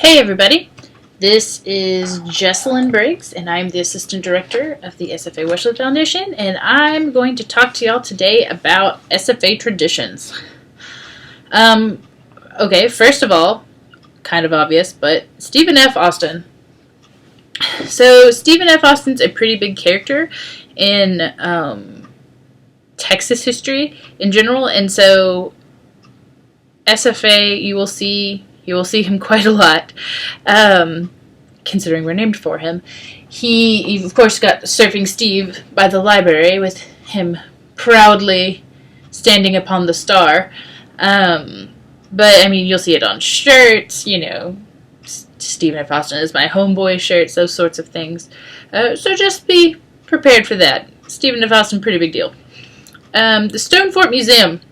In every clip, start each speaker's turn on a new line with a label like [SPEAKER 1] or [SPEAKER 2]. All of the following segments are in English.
[SPEAKER 1] Hey everybody, this is Jesselyn Briggs, and I'm the Assistant Director of the SFA Westwood Foundation, and I'm going to talk to y'all today about SFA Traditions. Okay, first of all, kind of obvious, but Stephen F. Austin. So, Stephen F. Austin's a pretty big character in Texas history in general, and so SFA, you will see him quite a lot, considering we're named for him. He of course, got Surfing Steve by the library with him proudly standing upon the star. But, I mean, you'll see it on shirts, Stephen F. Austin is my homeboy shirts, those sorts of things. So just be prepared for that. Stephen F. Austin, pretty big deal. The Stone Fort Museum.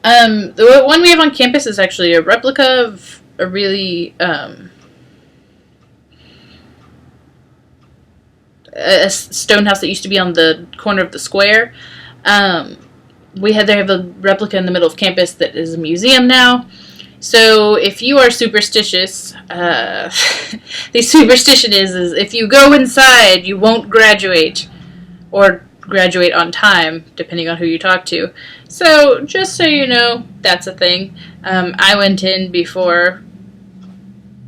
[SPEAKER 1] The one we have on campus is actually a replica of a really, a stone house that used to be on the corner of the square. They have a replica in the middle of campus that is a museum now. So if you are superstitious, the superstition is if you go inside, you won't graduate, or graduate on time, depending on who you talk to. So, just so you know, that's a thing. I went in before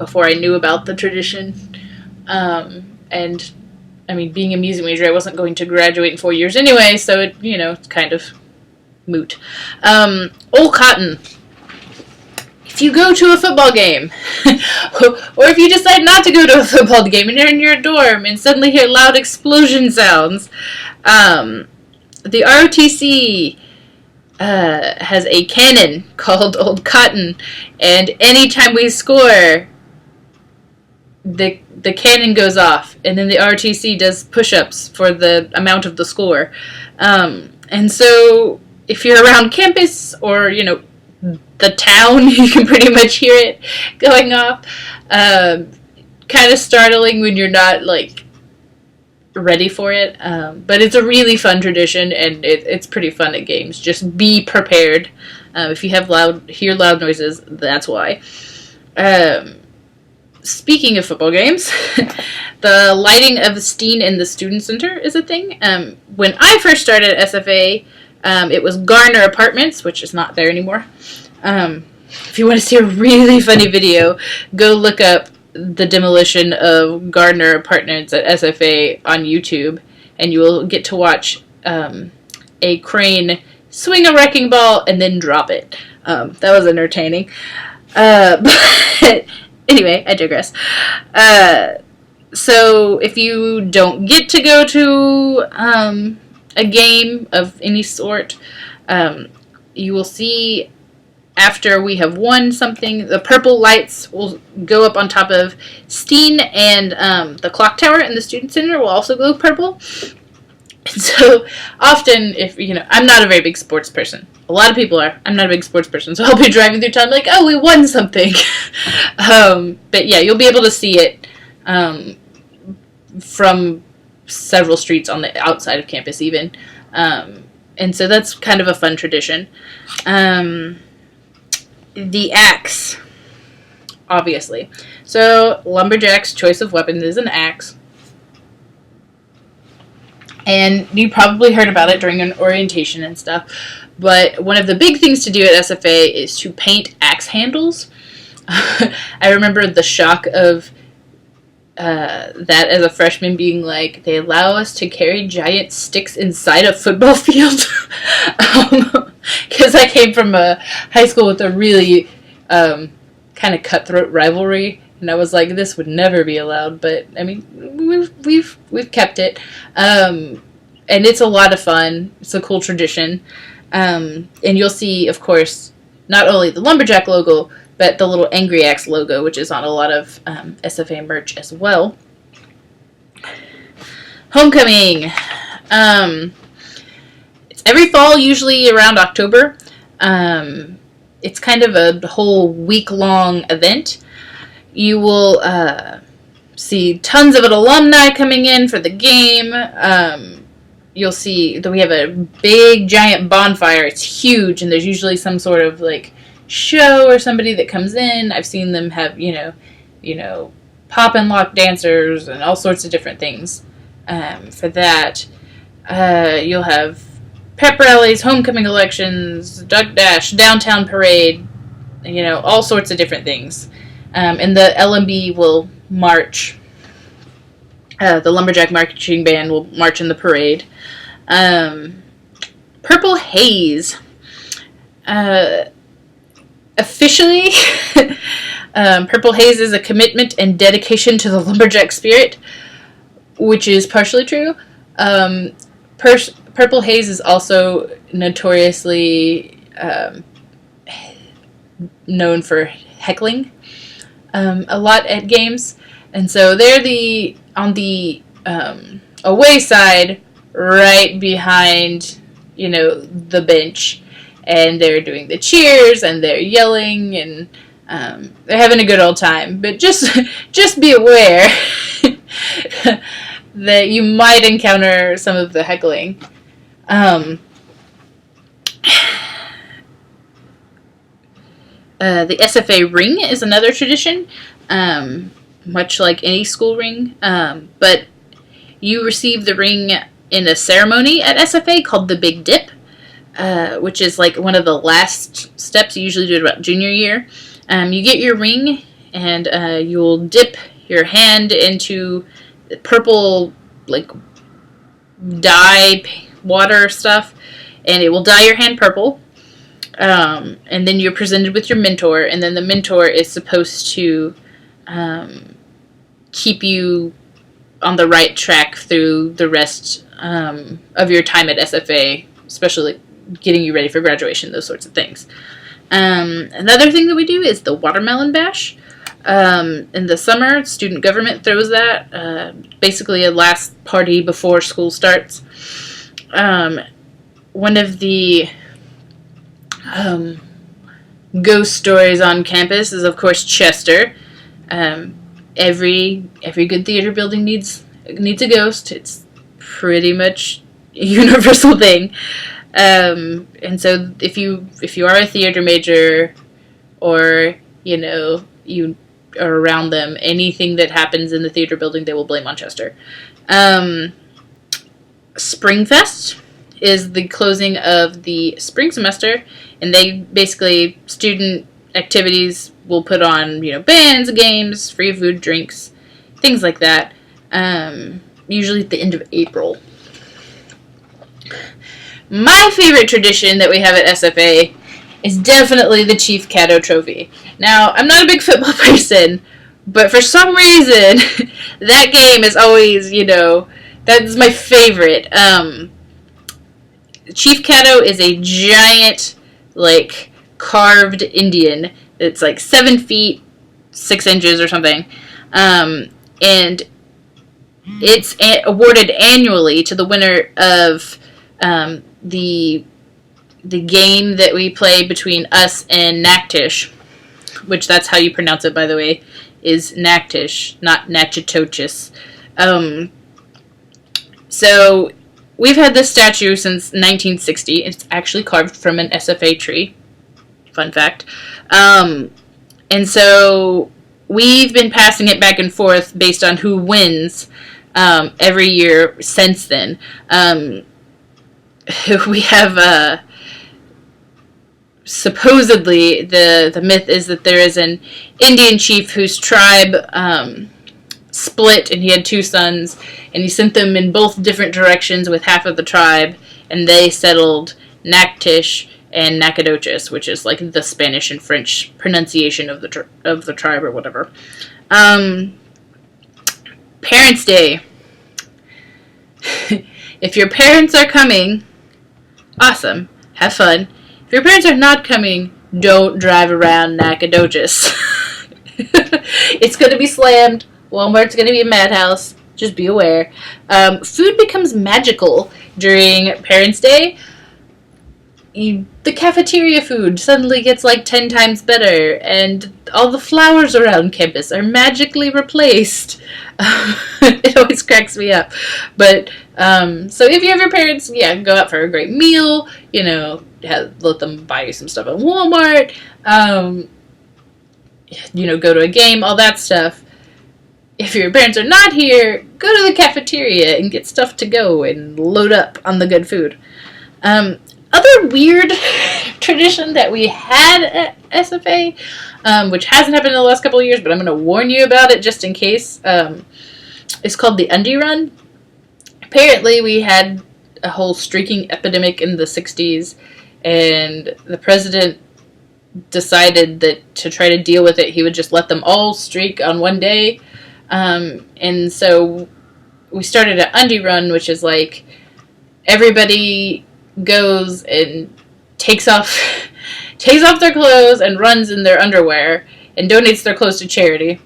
[SPEAKER 1] I knew about the tradition. And, I mean, being a music major, I wasn't going to graduate in 4 years anyway, so it's kind of moot. Old Cotton. If you go to a football game, or if you decide not to go to a football game and you're in your dorm and suddenly hear loud explosion sounds, the ROTC has a cannon called Old Cotton, and anytime we score, the cannon goes off, and then the ROTC does push-ups for the amount of the score. And so, if you're around campus, or, the town, you can pretty much hear it going off. Kind of startling when you're not, ready for it. But it's a really fun tradition, and it's pretty fun at games. Just be prepared. If you hear loud noises, that's why. Speaking of football games, the lighting of the Steen in the Student Center is a thing. When I first started at SFA, it was Garner Apartments, which is not there anymore. If you want to see a really funny video, go look up the demolition of Gardner Apartments at SFA on YouTube, and you will get to watch a crane swing a wrecking ball and then drop it. That was entertaining. But anyway, I digress. So if you don't get to go to a game of any sort, you will see, after we have won something, the purple lights will go up on top of Steen, and the clock tower in the Student Center will also glow purple. And so often, I'm not a very big sports person. A lot of people are. I'm not a big sports person, so I'll be driving through town like, oh, we won something. But yeah, you'll be able to see it from several streets on the outside of campus even. And so that's kind of a fun tradition. The axe, obviously. So, lumberjack's choice of weapons is an axe. And you probably heard about it during an orientation and stuff. But one of the big things to do at SFA is to paint axe handles. I remember the shock of that as a freshman, being like, they allow us to carry giant sticks inside a football field. Because I came from a high school with a really kind of cutthroat rivalry, and I was like, this would never be allowed. But I mean, we've kept it, and it's a lot of fun. It's a cool tradition, and you'll see, of course, not only the lumberjack logo, but the little Angry Axe logo, which is on a lot of SFA merch as well. Homecoming. It's every fall, usually around October. It's kind of a whole week-long event. You will see tons of alumni coming in for the game. You'll see that we have a big, giant bonfire. It's huge, and there's usually some sort of, show or somebody that comes in. I've seen them have, pop and lock dancers and all sorts of different things. For that, you'll have pep rallies, homecoming elections, duck dash, downtown parade, all sorts of different things. And the LMB will march. The Lumberjack Marching Band will march in the parade. Purple Haze. Officially, Purple Haze is a commitment and dedication to the lumberjack spirit, which is partially true. Purple Haze is also notoriously known for heckling a lot at games, and so they're on the away side, right behind the bench, and they're doing the cheers and they're yelling and they're having a good old time. But just be aware that you might encounter some of the heckling. The SFA ring is another tradition, much like any school ring, but you receive the ring in a ceremony at SFA called the Big Dip, which is like one of the last steps. You usually do it about junior year. You get your ring, and you'll dip your hand into purple, like, dye water stuff, and it will dye your hand purple. And then you're presented with your mentor, and then the mentor is supposed to keep you on the right track through the rest of your time at SFA, especially getting you ready for graduation, those sorts of things. Another thing that we do is the Watermelon Bash. In the summer, student government throws that, basically a last party before school starts. One of the ghost stories on campus is, of course, Chester. Every good theater building needs a ghost. It's pretty much a universal thing. And so if you are a theater major, or you are around them, anything that happens in the theater building, they will blame on Chester. Springfest is the closing of the spring semester, and they basically, student activities will put on, bands, games, free food, drinks, things like that, usually at the end of April. My favorite tradition that we have at SFA is definitely the Chief Cato Trophy. Now, I'm not a big football person, but for some reason, that game is always, that's my favorite. Chief Cato is a giant, carved Indian. It's 7 feet, 6 inches or something. And it's awarded annually to the winner of the game that we play between us and Natchitoches, which that's how you pronounce it, by the way, is Natchitoches, not Natchitoches. So we've had this statue since 1960. It's actually carved from an SFA tree. Fun fact. And so we've been passing it back and forth based on who wins every year since then. We have supposedly the myth is that there is an Indian chief whose tribe split, and he had 2 sons, and he sent them in both different directions with half of the tribe, and they settled Natchitoches and Nacogdoches, which is the Spanish and French pronunciation of the tribe or whatever. Parents' Day. If your parents are coming, awesome, have fun. If your parents are not coming, don't drive around Nacogdoches. It's going to be slammed. Walmart's going to be a madhouse. Just be aware. Food becomes magical during Parents' Day. The cafeteria food suddenly gets 10 times better, and all the flowers around campus are magically replaced. It always cracks me up. But, so if you have your parents, go out for a great meal. let them buy you some stuff at Walmart, go to a game, all that stuff. If your parents are not here, go to the cafeteria and get stuff to go and load up on the good food. Other weird tradition that we had at SFA, which hasn't happened in the last couple of years, but I'm going to warn you about it just in case, is called the undie run. Apparently, we had a whole streaking epidemic in the 60s, and the president decided that to try to deal with it, he would just let them all streak on one day. And so we started an undie run, which is like everybody goes and takes off their clothes and runs in their underwear and donates their clothes to charity.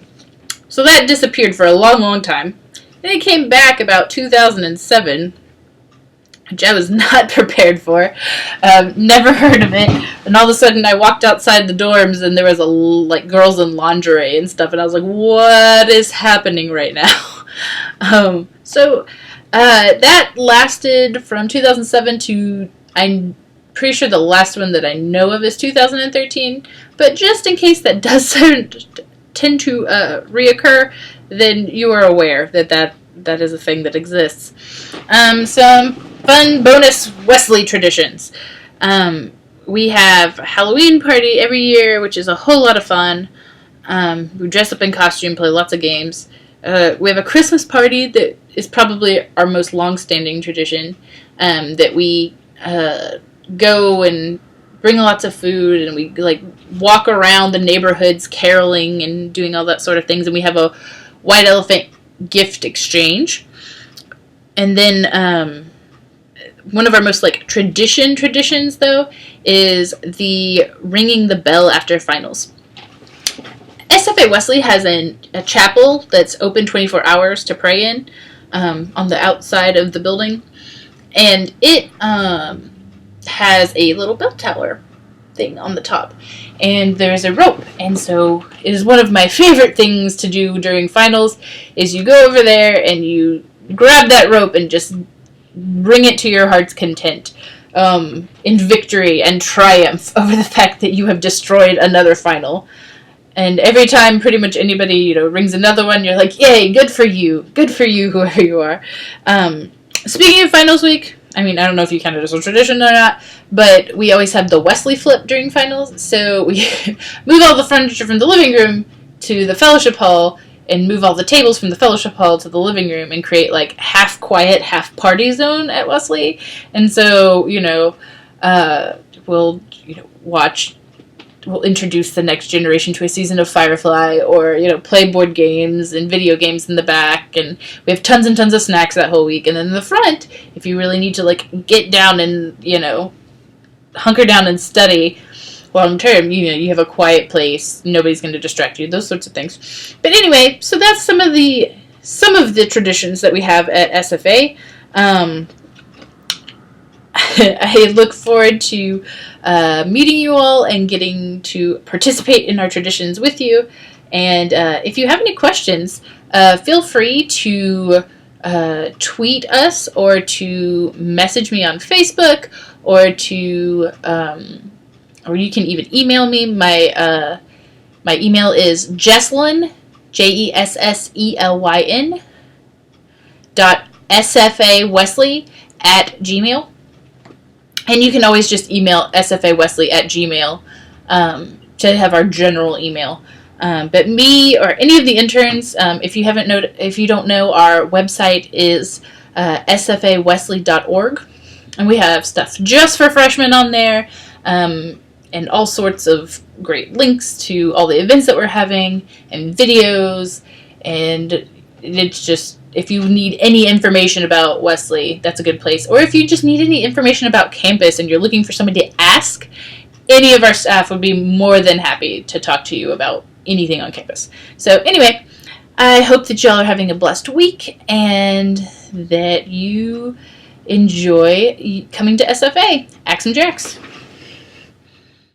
[SPEAKER 1] So that disappeared for a long, long time. Then it came back about 2007, which I was not prepared for. Never heard of it. And all of a sudden I walked outside the dorms and there was girls in lingerie and stuff, and I was like, what is happening right now? That lasted from 2007 to, I'm pretty sure the last one that I know of is 2013, but just in case that does tend to reoccur, then you are aware that is a thing that exists. Some fun bonus Wesley traditions. We have a Halloween party every year, which is a whole lot of fun. We dress up in costume, play lots of games. We have a Christmas party that is probably our most long-standing tradition, that we go and bring lots of food, and we walk around the neighborhoods caroling and doing all that sort of things, and we have a white elephant gift exchange. And then one of our most traditions though is the ringing the bell after finals. SFA Wesley has a chapel that's open 24 hours to pray in, on the outside of the building, and it has a little bell tower thing on the top, and there's a rope, and so it is one of my favorite things to do during finals is you go over there and you grab that rope and just ring it to your heart's content, in victory and triumph over the fact that you have destroyed another final. And every time pretty much anybody, rings another one, you're like, yay, good for you, whoever you are. Speaking of finals week, I don't know if you count it as a tradition or not, but we always have the Wesley flip during finals. So we move all the furniture from the living room to the fellowship hall, and move all the tables from the fellowship hall to the living room, and create half quiet, half party zone at Wesley. And so, we'll introduce the next generation to a season of Firefly, or, play board games and video games in the back, and we have tons and tons of snacks that whole week. And then in the front, if you really need to, get down and, hunker down and study long term, you have a quiet place, nobody's going to distract you, those sorts of things. But anyway, so that's some of the traditions that we have at SFA. I look forward to meeting you all and getting to participate in our traditions with you. And if you have any questions, feel free to tweet us, or to message me on Facebook, or or you can even email me. My email is Jesselyn, JESSELYN .sfawesley@gmail. And you can always just email sfawesley@gmail to have our general email. But me or any of the interns, if you don't know, our website is sfawesley.org, and we have stuff just for freshmen on there, and all sorts of great links to all the events that we're having, and videos, and it's just, if you need any information about Wesley, that's a good place. Or if you just need any information about campus and you're looking for somebody to ask, any of our staff would be more than happy to talk to you about anything on campus. So anyway, I hope that y'all are having a blessed week, and that you enjoy coming to SFA. Axe 'em Jacks.